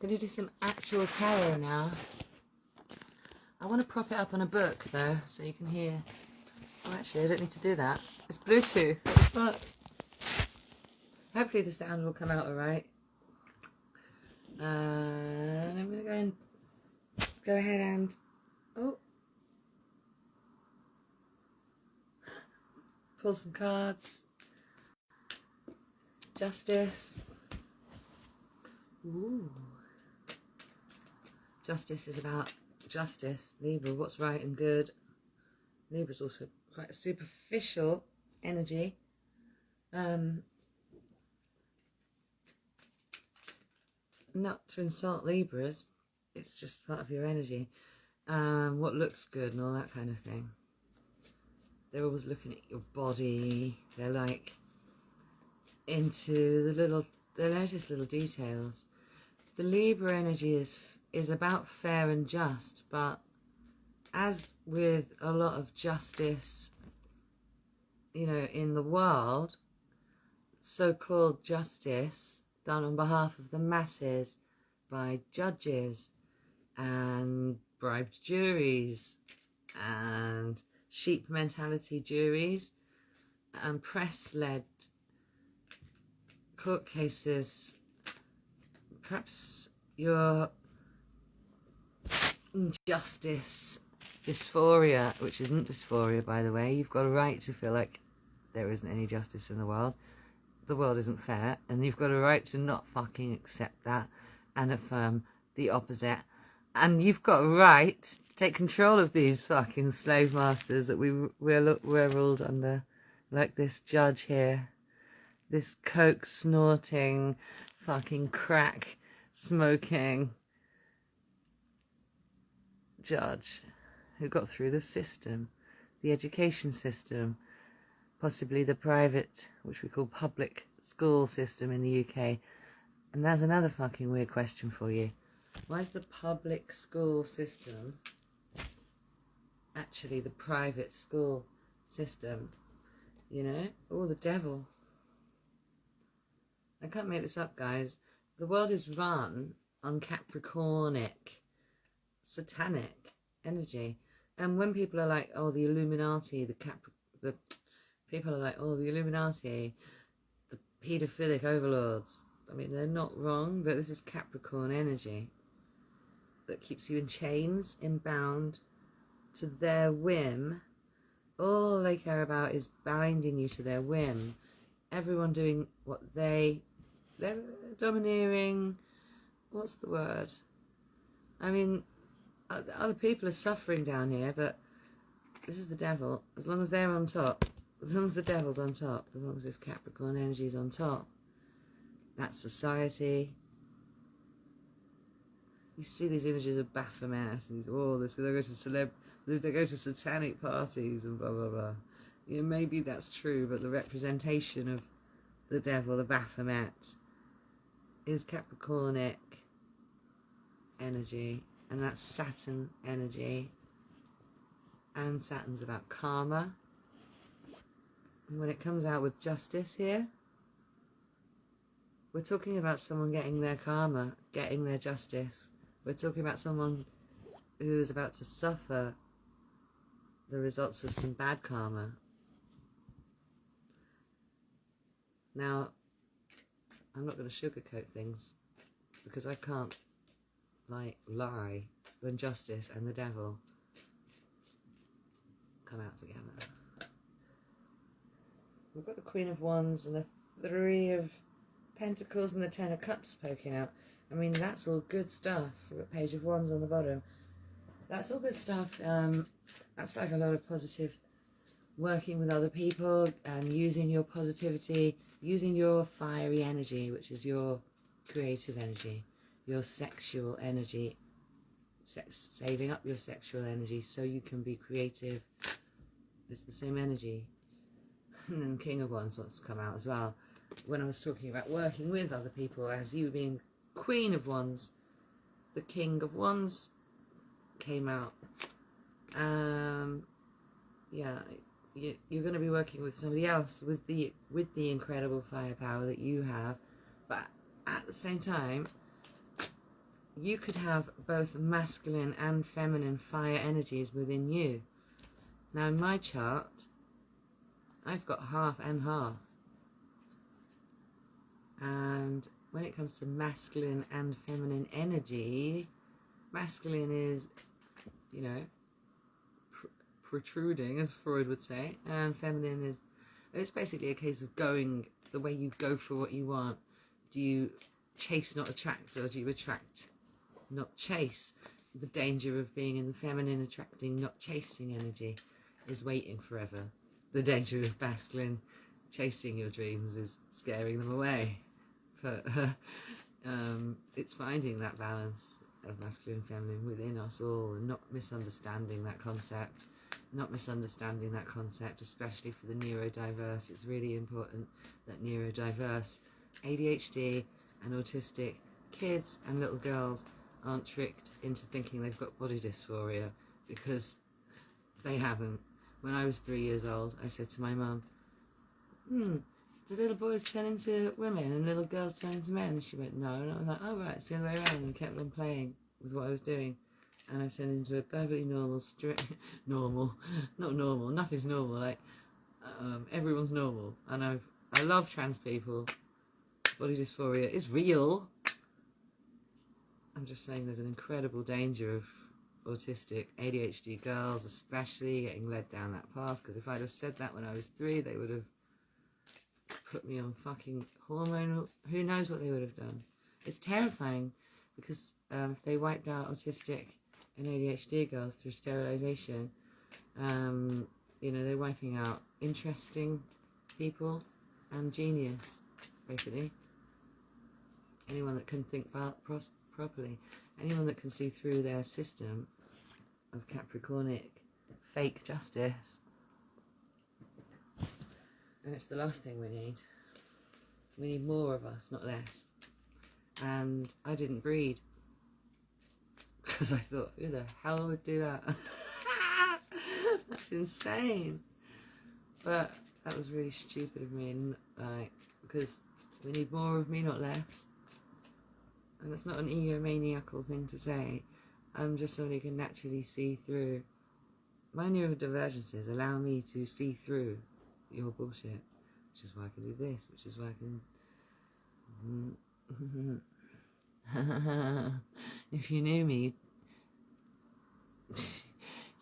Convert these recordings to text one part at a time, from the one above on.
Gonna do some actual tarot now. I want to prop it up on a book though, so you can hear. Oh, actually, I don't need to do that. It's Bluetooth. What the fuck? Hopefully the sound will come out alright. I'm gonna go ahead and pull some cards. Justice. Ooh. Justice is about justice. Libra, what's right and good. Libra's also quite a superficial energy. Not to insult Libras, it's just part of your energy. What looks good and all that kind of thing. They're always looking at your body. They're like into they notice little details. The Libra energy is about fair and just, but as with a lot of justice, you know, in the world, so-called justice done on behalf of the masses by judges and bribed juries and sheep mentality juries and press-led court cases. Perhaps your injustice, dysphoria, which isn't dysphoria, by the way. You've got a right to feel like there isn't any justice in the world. The world isn't fair, and you've got a right to not fucking accept that and affirm the opposite. And you've got a right to take control of these fucking slave masters that we're ruled under, like this judge here, this coke snorting, fucking crack smoking judge who got through the system, the education system, possibly the private, which we call public school system in the UK. And there's another fucking weird question for you. Why is the public school system actually the private school system? You know? Oh, the devil. I can't make this up, guys. The world is run on Capricornic, satanic energy. And when people are like, oh, the Illuminati, the people are like, oh, the Illuminati, the paedophilic overlords. I mean, they're not wrong, but this is Capricorn energy that keeps you in chains, in bound to their whim. All they care about is binding you to their whim. Everyone doing what they're domineering. What's the word? I mean, other people are suffering down here, but this is the devil. As long as they're on top, as long as the devil's on top, as long as this Capricorn energy is on top, that's society. You see these images of Baphomet, and they go to satanic parties and blah blah blah. You know, maybe that's true, but the representation of the devil, the Baphomet, is Capricornic energy, and that's Saturn energy. And Saturn's about karma. And when it comes out with justice here, we're talking about someone getting their karma, getting their justice. We're talking about someone who is about to suffer the results of some bad karma. Now, I'm not going to sugarcoat things, because I can't lie when justice and the devil come out together. We've got the Queen of Wands and the Three of Pentacles and the Ten of Cups poking out. I mean, that's all good stuff. We've got Page of Wands on the bottom. That's all good stuff. That's like a lot of positive working with other people and using your positivity, using your fiery energy, which is your creative energy, your sexual energy, saving up your sexual energy so you can be creative. It's the same energy. And then King of Wands wants to come out as well. When I was talking about working with other people, as you being Queen of Wands, the King of Wands came out. Yeah, you're going to be working with somebody else with the incredible firepower that you have, but at the same time, you could have both masculine and feminine fire energies within you. Now in my chart, I've got half and half. And when it comes to masculine and feminine energy, masculine is, you know, protruding, as Freud would say, and feminine is, it's basically a case of going the way you go for what you want. Do you chase, not attract, or do you attract, not chase? The danger of being in the feminine, attracting, not chasing energy is waiting forever. The danger of masculine, chasing your dreams, is scaring them away. But it's finding that balance of masculine and feminine within us all, and not misunderstanding that concept. Not misunderstanding that concept, especially for the neurodiverse. It's really important that neurodiverse, ADHD and autistic kids and little girls aren't tricked into thinking they've got body dysphoria, because they haven't. When I was 3 years old, I said to my mum, do little boys turn into women and little girls turn into men? And she went, no. And I was like, oh right, it's the other way around, and kept on playing with what I was doing. And I've turned into a perfectly normal, not normal, nothing's normal, like, everyone's normal. And I love trans people. Body dysphoria is real. I'm just saying there's an incredible danger of autistic, ADHD girls especially getting led down that path, because if I'd have said that when I was 3, they would have put me on fucking hormone, who knows what they would have done. It's terrifying, because if they wiped out autistic and ADHD girls through sterilisation, you know, they're wiping out interesting people and genius, basically. Anyone that can think properly, anyone that can see through their system of Capricornic fake justice. And it's the last thing we need. We need more of us, not less. And I didn't breed, because I thought, who the hell would do that? That's insane. But that was really stupid of me, and like, because we need more of me, not less. And that's not an egomaniacal thing to say. I'm just somebody who can naturally see through. My neurodivergences allow me to see through your bullshit, which is why I can do this, which is why I can... If you knew me,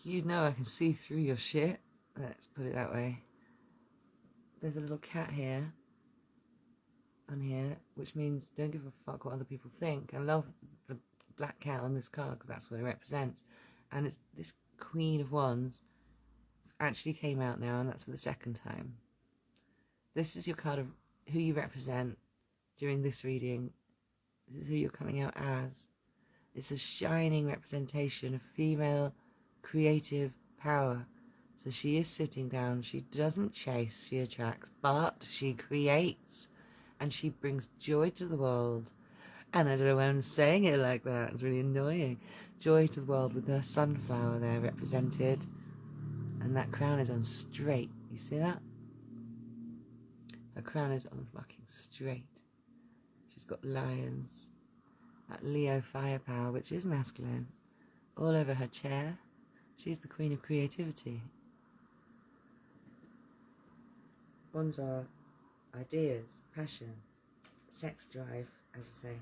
you'd know I can see through your shit. Let's put it that way. There's a little cat here, on here, which means don't give a fuck what other people think. I love the black cat on this card because that's what it represents. And it's this Queen of Wands actually came out now, and that's for the second time. This is your card of who you represent during this reading. This is who you're coming out as. It's a shining representation of female creative power. So she is sitting down. She doesn't chase, she attracts, but she creates. And she brings joy to the world. And I don't know why I'm saying it like that. It's really annoying. Joy to the world with her sunflower there represented. And that crown is on straight. You see that? Her crown is on fucking straight. She's got lions. That Leo firepower, which is masculine, all over her chair. She's the queen of creativity. Wands are ideas, passion, sex drive, as I say.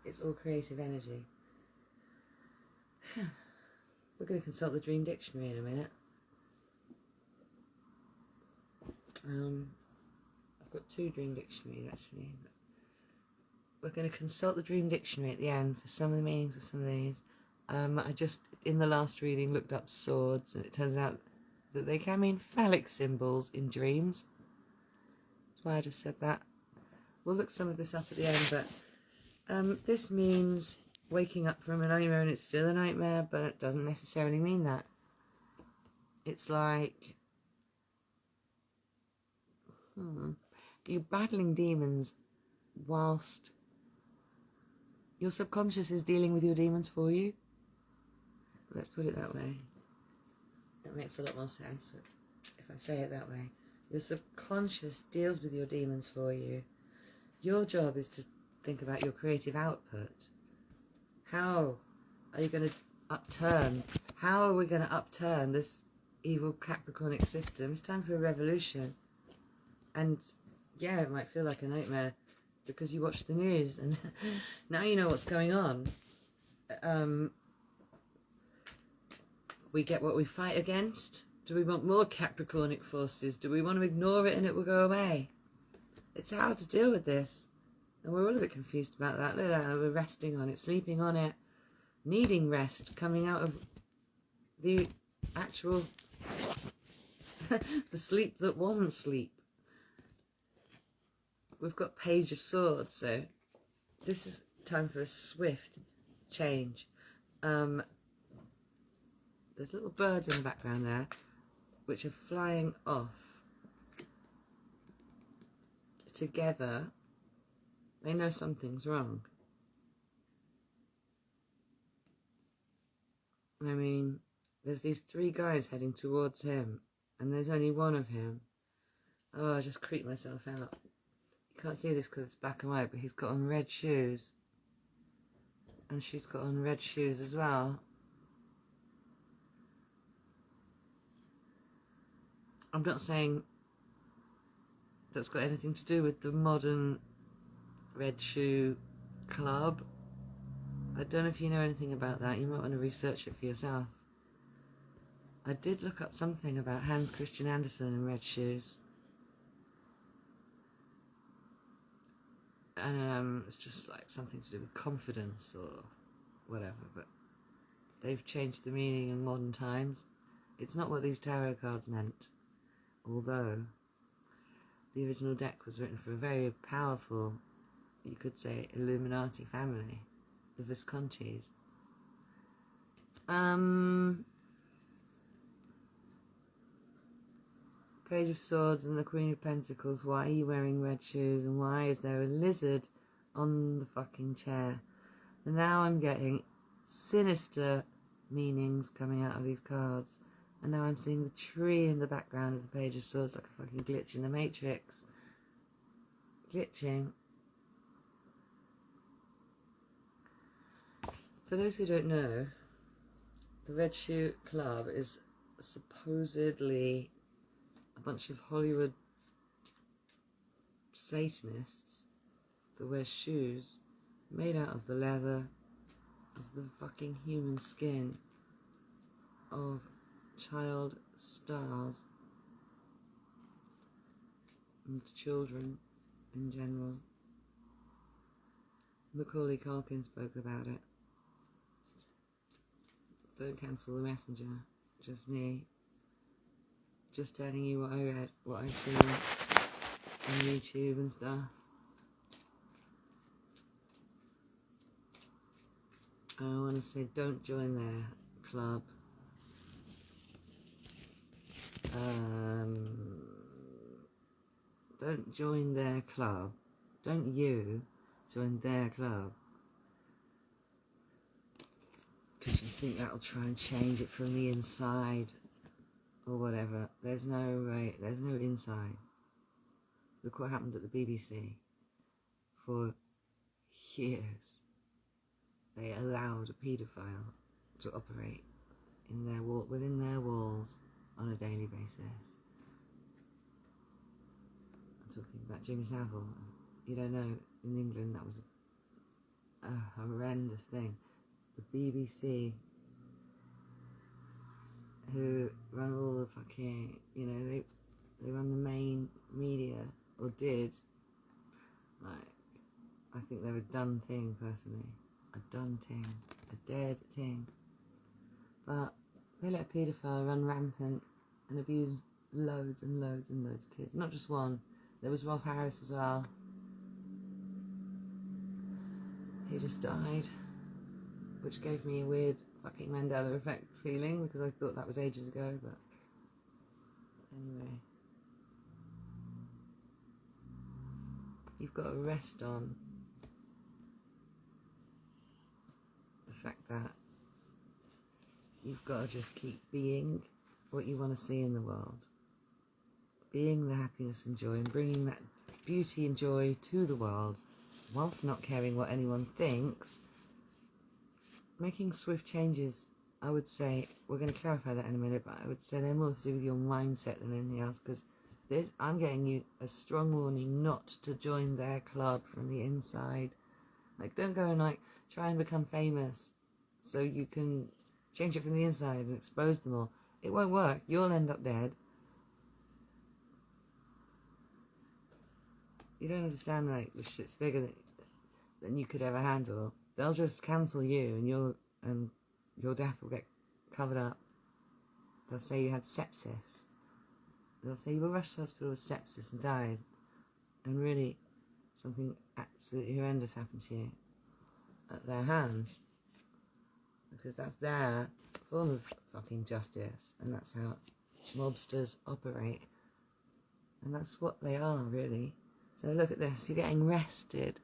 It's all creative energy. We're going to consult the Dream Dictionary in a minute. I've got 2 Dream Dictionaries actually. We're going to consult the Dream Dictionary at the end for some of the meanings of some of these. I just, in the last reading, looked up swords, and it turns out that they can mean phallic symbols in dreams. That's why I just said that. We'll look some of this up at the end, but this means waking up from a nightmare, and it's still a nightmare, but it doesn't necessarily mean that. It's like you're battling demons whilst your subconscious is dealing with your demons for you. Let's put it that way. It makes a lot more sense if I say it that way. Your subconscious deals with your demons for you. Your job is to think about your creative output. How are you going to upturn? How are we going to upturn this evil Capricornic system? It's time for a revolution. And yeah, it might feel like a nightmare because you watch the news and now you know what's going on. We get what we fight against. Do we want more Capricornic forces? Do we want to ignore it and it will go away? It's hard to deal with this. And we're all a bit confused about that. Look at that, we're resting on it, sleeping on it, needing rest, coming out of the actual, the sleep that wasn't sleep. We've got Page of Swords, so this is time for a swift change. There's little birds in the background there, which are flying off together. They know something's wrong. I mean, there's these 3 guys heading towards him, and there's only one of him. Oh, I just creeped myself out. You can't see this because it's black and white, but he's got on red shoes. And she's got on red shoes as well. I'm not saying that's got anything to do with the modern red shoe club. I don't know if you know anything about that. You might want to research it for yourself. I did look up something about Hans Christian Andersen and red shoes. And it's just like something to do with confidence or whatever, but they've changed the meaning in modern times. It's not what these tarot cards meant, although the original deck was written for a very powerful, you could say, Illuminati family, the Viscontis. Page of Swords and the Queen of Pentacles. Why are you wearing red shoes? And why is there a lizard on the fucking chair? And now I'm getting sinister meanings coming out of these cards. And now I'm seeing the tree in the background of the Page of Swords like a fucking glitch in the Matrix. Glitching. For those who don't know, the Red Shoe Club is supposedly a bunch of Hollywood Satanists that wear shoes made out of the leather of the fucking human skin of child stars and children in general. Macaulay Culkin spoke about it. Don't cancel the messenger, just me. Just telling you what I read, what I've seen on YouTube and stuff. I want to say don't join their club. Don't join their club. Don't you join their club. Because you think that'll try and change it from the inside. Or whatever. There's no way, there's no inside. Look what happened at the BBC. For years, they allowed a paedophile to operate in their within their walls on a daily basis. I'm talking about Jimmy Savile. You don't know, in England that was a horrendous thing. The BBC, who run all the fucking, you know, they run the main media, or did. Like, I think they're a done thing, personally. A done thing. A dead thing. But they let a paedophile run rampant and abuse loads and loads and loads of kids. Not just one. There was Rolf Harris as well. He just died, which gave me a weird fucking Mandela effect feeling, because I thought that was ages ago, but anyway. You've got to rest on the fact that you've got to just keep being what you want to see in the world. Being the happiness and joy, and bringing that beauty and joy to the world, whilst not caring what anyone thinks, making swift changes, I would say, we're going to clarify that in a minute, but I would say they're more to do with your mindset than anything else, because I'm getting you a strong warning not to join their club from the inside. Like, don't go and, like, try and become famous so you can change it from the inside and expose them all. It won't work. You'll end up dead. You don't understand, like, the shit's bigger than you could ever handle. They'll just cancel you, and your death will get covered up. They'll say you had sepsis. They'll say you were rushed to hospital with sepsis and died. And really, something absolutely horrendous happened to you at their hands. Because that's their form of fucking justice. And that's how mobsters operate. And that's what they are, really. So look at this. You're getting rested.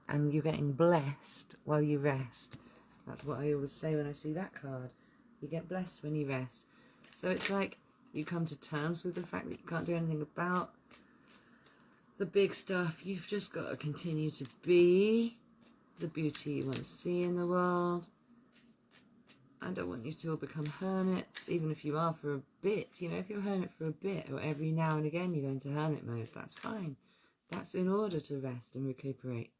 And you're getting blessed while you rest. That's what I always say when I see that card. You get blessed when you rest. So it's like you come to terms with the fact that you can't do anything about the big stuff. You've just got to continue to be the beauty you want to see in the world. I don't want you to all become hermits, even if you are for a bit. You know, if you're a hermit for a bit, or every now and again you go into hermit mode, that's fine. That's in order to rest and recuperate.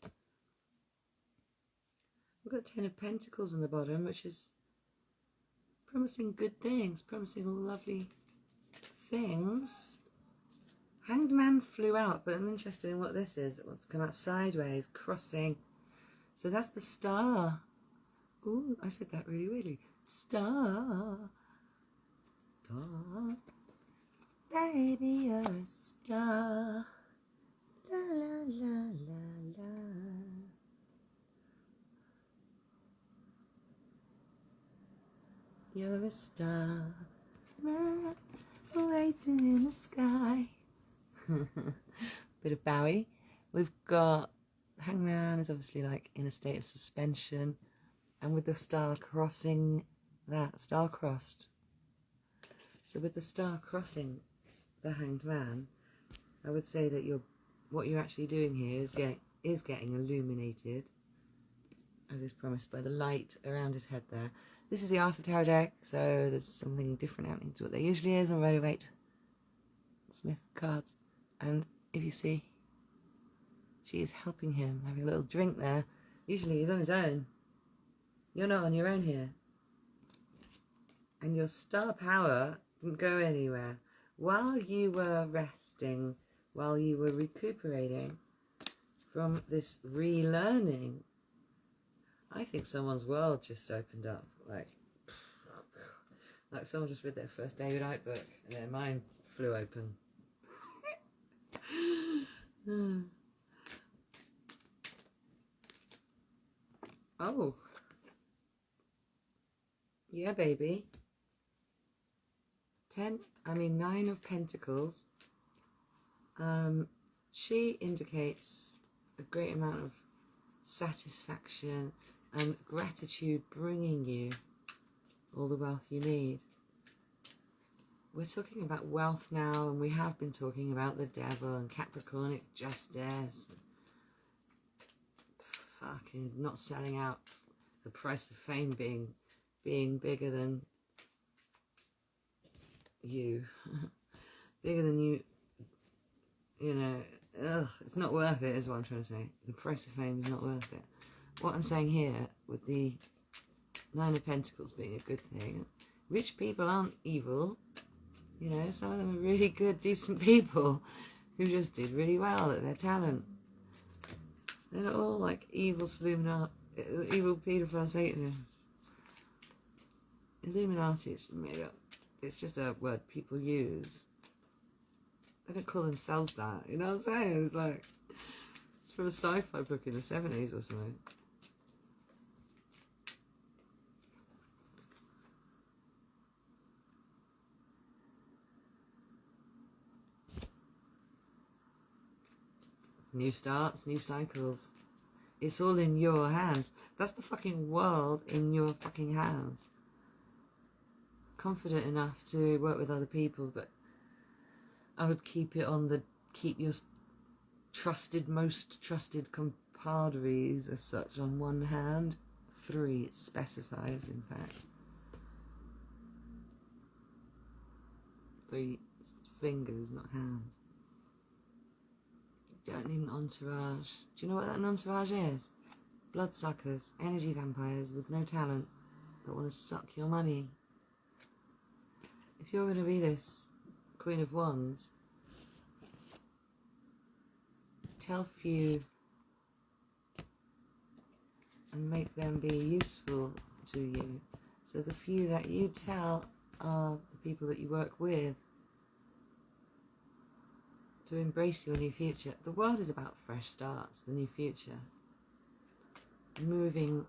We've got 10 of Pentacles on the bottom, which is promising good things, promising all lovely things. Hanged Man flew out, but I'm interested in what this is. It wants to come out sideways, crossing. So that's the star. Ooh, I said that really weirdly. Star. Star. Baby, you're a star. La la la la la. You're a star, waiting in the sky. Bit of Bowie. We've got Hangman is obviously like in a state of suspension, and with the star crossing that, star crossed. So with the star crossing the Hanged Man, I would say that what you're actually doing here is getting illuminated, as is promised by the light around his head there. This is the After Tarot deck, so there's something different happening to what there usually is on Rider-Waite Smith cards. And if you see, she is helping him, having a little drink there. Usually he's on his own. You're not on your own here. And your star power didn't go anywhere. While you were resting, while you were recuperating from this relearning, I think someone's world just opened up. Like someone just read their first David Icke book and their mind flew open. Oh. Yeah, baby. 9 of Pentacles. She indicates a great amount of satisfaction and gratitude, bringing you all the wealth you need. We're talking about wealth now, and we have been talking about the devil and Capricornic justice, fucking not selling out, the price of fame being bigger than you, bigger than you know. It's not worth it, is what I'm trying to say. The price of fame is not worth it. What I'm saying here, with the 9 of Pentacles being a good thing, rich people aren't evil. You know, some of them are really good, decent people who just did really well at their talent. They're not all like evil evil paedophile Satanists. Illuminati is made up. It's just a word people use. They don't call themselves that. You know what I'm saying? It's like, it's from a sci-fi book in the 70s or something. New starts, new cycles. It's all in your hands. That's the fucking world in your fucking hands. Confident enough to work with other people, but I would keep your most trusted compadres as such on one hand. 3 it specifies, in fact. 3 fingers, not hands. You don't need an entourage. Do you know what that entourage is? Bloodsuckers, energy vampires with no talent that want to suck your money. If you're going to be this Queen of Wands, tell few and make them be useful to you. So the few that you tell are the people that you work with to embrace your new future. The world is about fresh starts, the new future. Moving,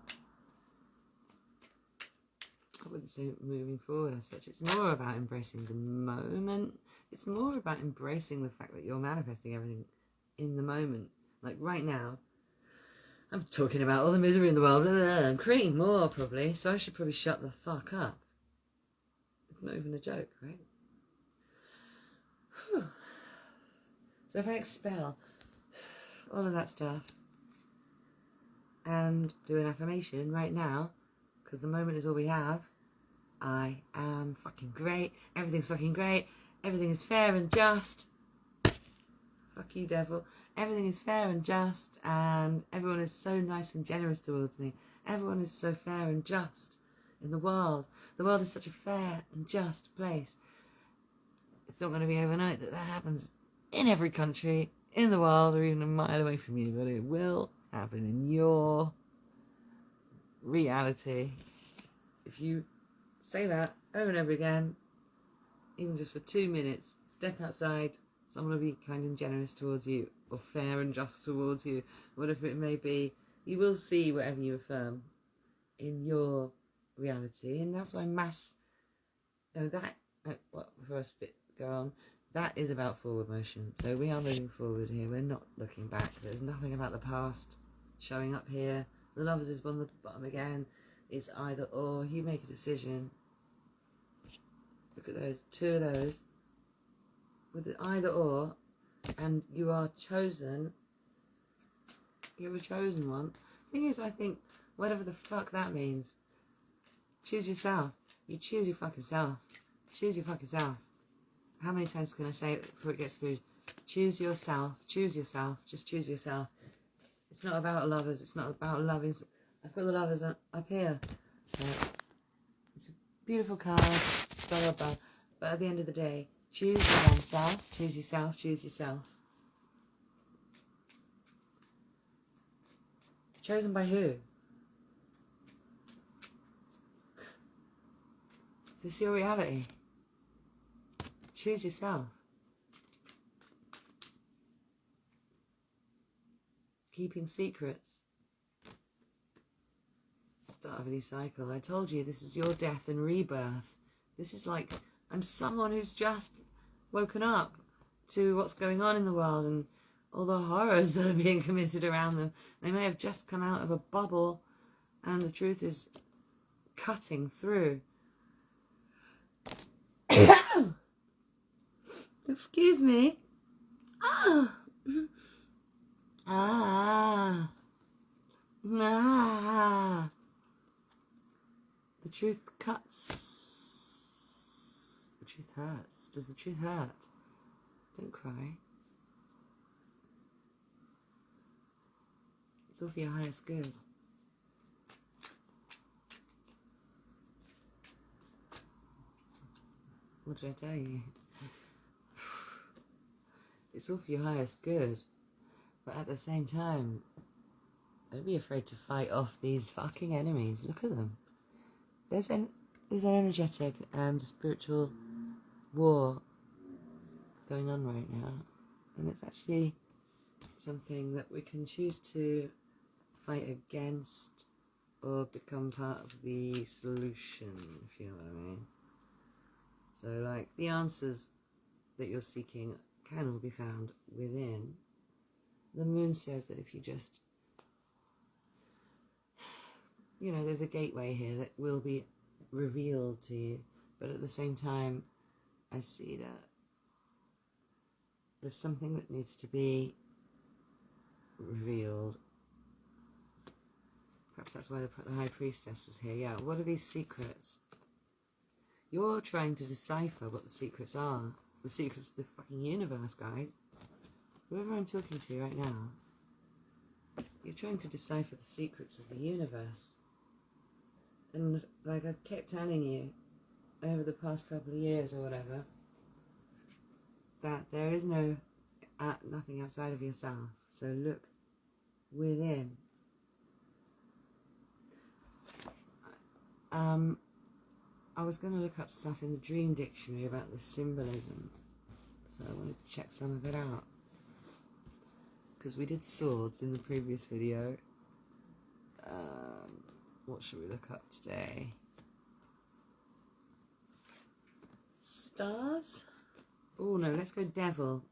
I wouldn't say moving forward as such. It's more about embracing the moment. It's more about embracing the fact that you're manifesting everything in the moment. Like right now, I'm talking about all the misery in the world. Blah, blah, blah. I'm creating more probably, so I should probably shut the fuck up. It's not even a joke, right? Whew. So if I expel all of that stuff and do an affirmation right now, because the moment is all we have, I am fucking great, everything's fucking great, everything is fair and just. Fuck you, devil. Everything is fair and just, and everyone is so nice and generous towards me. Everyone is so fair and just in the world. The world is such a fair and just place. It's not going to be overnight that happens in every country in the world or even a mile away from you, but it will happen in your reality. If you say that over and over again, even just for 2 minutes, step outside, someone will be kind and generous towards you, or fair and just towards you, whatever it may be. You will see whatever you affirm in your reality, and that's why before I go on, that is about forward motion. So we are moving forward here, we're not looking back. There's nothing about the past showing up here. The Lovers is on the bottom again. It's either or. You make a decision. Look at those, 2 of those. With either or, and you are chosen. You're a chosen one. Thing is, I think, whatever the fuck that means, choose yourself. You choose your fucking self. Choose your fucking self. How many times can I say it before it gets through? Choose yourself. Choose yourself. Just choose yourself. It's not about lovers. It's not about loving. I've got the Lovers up here. It's a beautiful card. Blah, blah, blah. But at the end of the day, choose your own self. Choose yourself. Choose yourself. Chosen by who? Is this your reality? Choose yourself. Keeping secrets. Start of a new cycle. I told you, this is your death and rebirth. This is like, I'm someone who's just woken up to what's going on in the world and all the horrors that are being committed around them. They may have just come out of a bubble and the truth is cutting through. Excuse me. Ah. Ah. Ah. The truth cuts. The truth hurts. Does the truth hurt? Don't cry. It's all for your highest good. What did I tell you? It's all for your highest good. But at the same time, don't be afraid to fight off these fucking enemies. Look at them. There's an energetic and spiritual war going on right now. And it's actually something that we can choose to fight against or become part of the solution, if you know what I mean. So, like, the answers that you're seeking can all be found within. The moon says that if you just, you know, there's a gateway here that will be revealed to you, but at the same time, I see that there's something that needs to be revealed. perhaps that's why the High Priestess was here. Yeah, what are these secrets? You're trying to decipher what the secrets are. The secrets of the fucking universe, guys. Whoever I'm talking to right now, you're trying to decipher the secrets of the universe. And like I've kept telling you over the past couple of years or whatever, that there is nothing outside of yourself. So look within. I was going to look up stuff in the Dream Dictionary about the symbolism, so I wanted to check some of it out. Because we did swords in the previous video. What should we look up today? Stars? Oh no, let's go devil.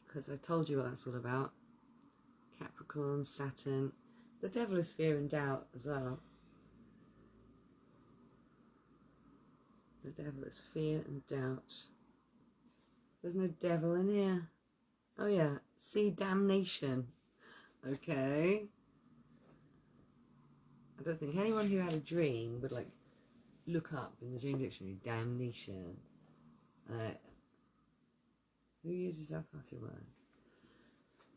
Because I told you what that's all about. Capricorn, Saturn. The devil is fear and doubt as well. The devil is fear and doubt. There's no devil in here. Oh yeah, see, damnation. Okay. I don't think anyone who had a dream would like look up in the Dream Dictionary, damnation. Who uses that fucking word?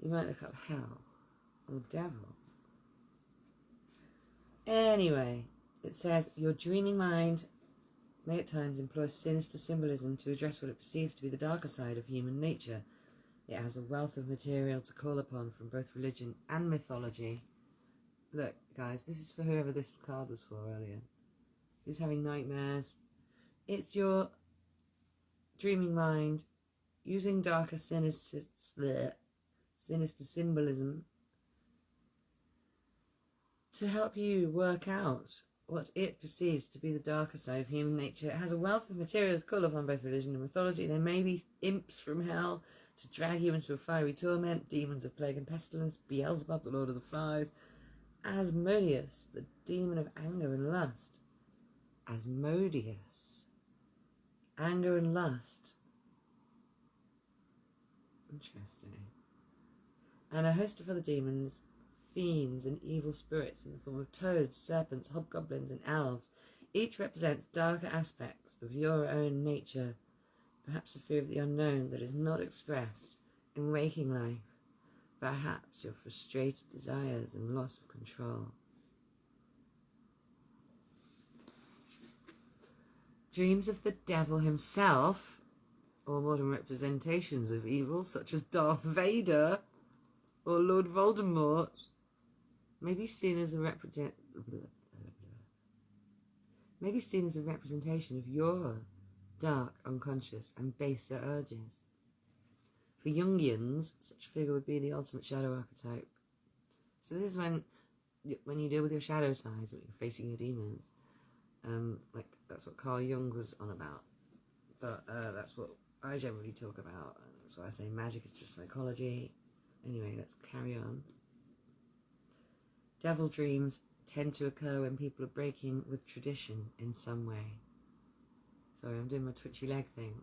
You might look up hell or devil. Anyway, it says, your dreaming mind may at times employ sinister symbolism to address what it perceives to be the darker side of human nature. It has a wealth of material to call upon from both religion and mythology. Look, guys, this is for whoever this card was for earlier. Who's having nightmares. It's your dreaming mind using darker sinister symbolism to help you work out what it perceives to be the darker side of human nature. It has a wealth of materials to call upon both religion and mythology. There may be imps from hell to drag you into a fiery torment, demons of plague and pestilence, Beelzebub, the Lord of the Flies, Asmodeus, the demon of anger and lust. Asmodeus. Anger and lust. Interesting. And a host of other demons, fiends and evil spirits in the form of toads, serpents, hobgoblins and elves. Each represents darker aspects of your own nature, perhaps a fear of the unknown that is not expressed in waking life, perhaps your frustrated desires and loss of control. Dreams of the devil himself, or modern representations of evil such as Darth Vader or Lord Voldemort, may be seen as a representation of your dark, unconscious and baser urges. For Jungians, such a figure would be the ultimate shadow archetype. So this is when you deal with your shadow sides, when you're facing your demons. Like that's what Carl Jung was on about. But that's what I generally talk about. And that's why I say magic is just psychology. Anyway, let's carry on. Devil dreams tend to occur when people are breaking with tradition in some way. Sorry, I'm doing my twitchy leg thing.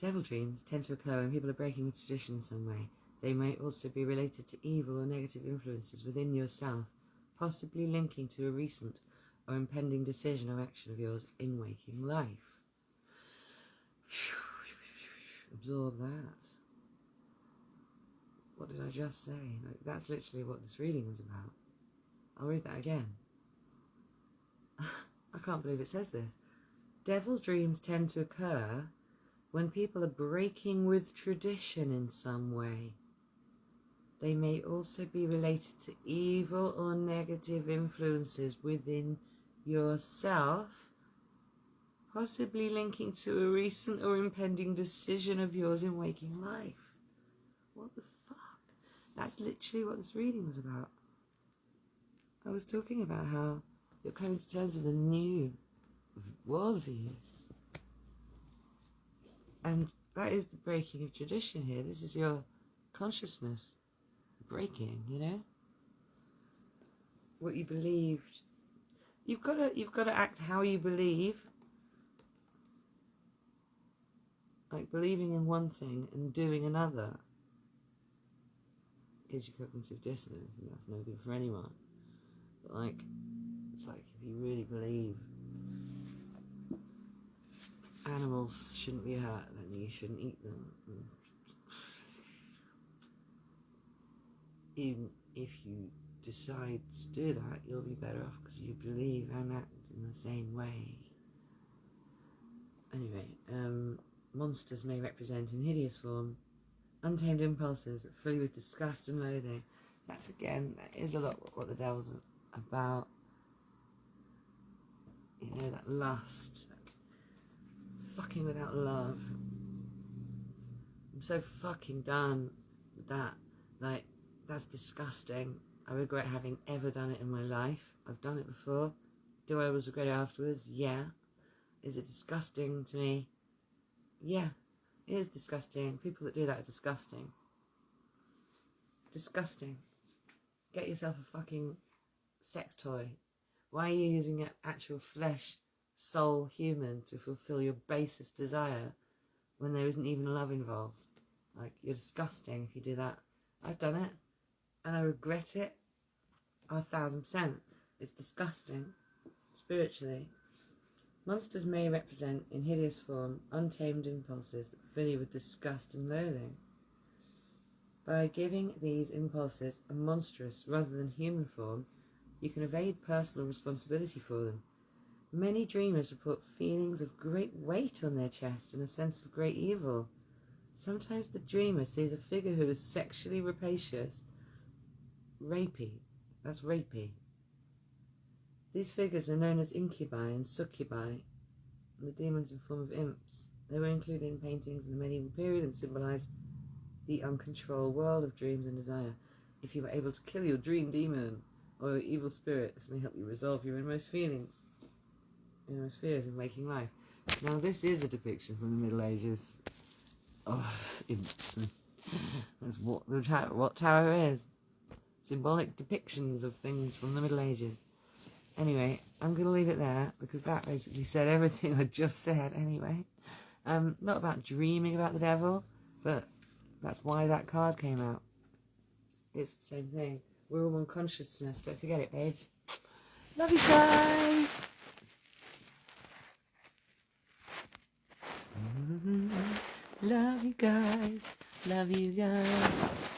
Devil dreams tend to occur when people are breaking with tradition in some way. They may also be related to evil or negative influences within yourself, possibly linking to a recent or impending decision or action of yours in waking life. Absorb that. What did I just say? Like, that's literally what this reading was about. I'll read that again. I can't believe it says this. Devil dreams tend to occur when people are breaking with tradition in some way. They may also be related to evil or negative influences within yourself, possibly linking to a recent or impending decision of yours in waking life. What the fuck? That's literally what this reading was about. I was talking about how you're coming to terms with a new worldview. And that is the breaking of tradition here. This is your consciousness breaking, you know? What you believed. You've got to act how you believe. Like, believing in one thing and doing another gives you cognitive dissonance, and that's no good for anyone. But, like, it's like if you really believe animals shouldn't be hurt, then you shouldn't eat them. Even if you decide to do that, you'll be better off because you believe and act in the same way. Anyway, monsters may represent in hideous form untamed impulses that fill you with disgust and loathing. That is a lot what the devil's about. You know, that lust, that fucking without love. I'm so fucking done with that. Like, that's disgusting. I regret having ever done it in my life. I've done it before. Do I always regret it afterwards? Yeah. Is it disgusting to me? Yeah, it is disgusting. People that do that are disgusting. Disgusting. Get yourself a fucking sex toy. Why are you using an actual flesh, soul human to fulfill your basest desire when there isn't even love involved? Like, you're disgusting if you do that. I've done it, and I regret it 1,000%. It's disgusting, spiritually. Monsters may represent, in hideous form, untamed impulses that fill you with disgust and loathing. By giving these impulses a monstrous rather than human form, you can evade personal responsibility for them. Many dreamers report feelings of great weight on their chest and a sense of great evil. Sometimes the dreamer sees a figure who is sexually rapacious. That's rapey. These figures are known as incubi and succubi, the demons in form of imps. They were included in paintings in the medieval period and symbolize the uncontrolled world of dreams and desire. If you were able to kill your dream demon or your evil spirit, this may help you resolve your innermost fears in waking life. Now, this is a depiction from the Middle Ages of imps. That's what tarot is. Symbolic depictions of things from the Middle Ages. Anyway, I'm going to leave it there because that basically said everything I just said anyway. Not about dreaming about the devil, but that's why that card came out. It's the same thing. We're all one consciousness. Don't forget it, babes. Love you guys. Love you guys. Love you guys.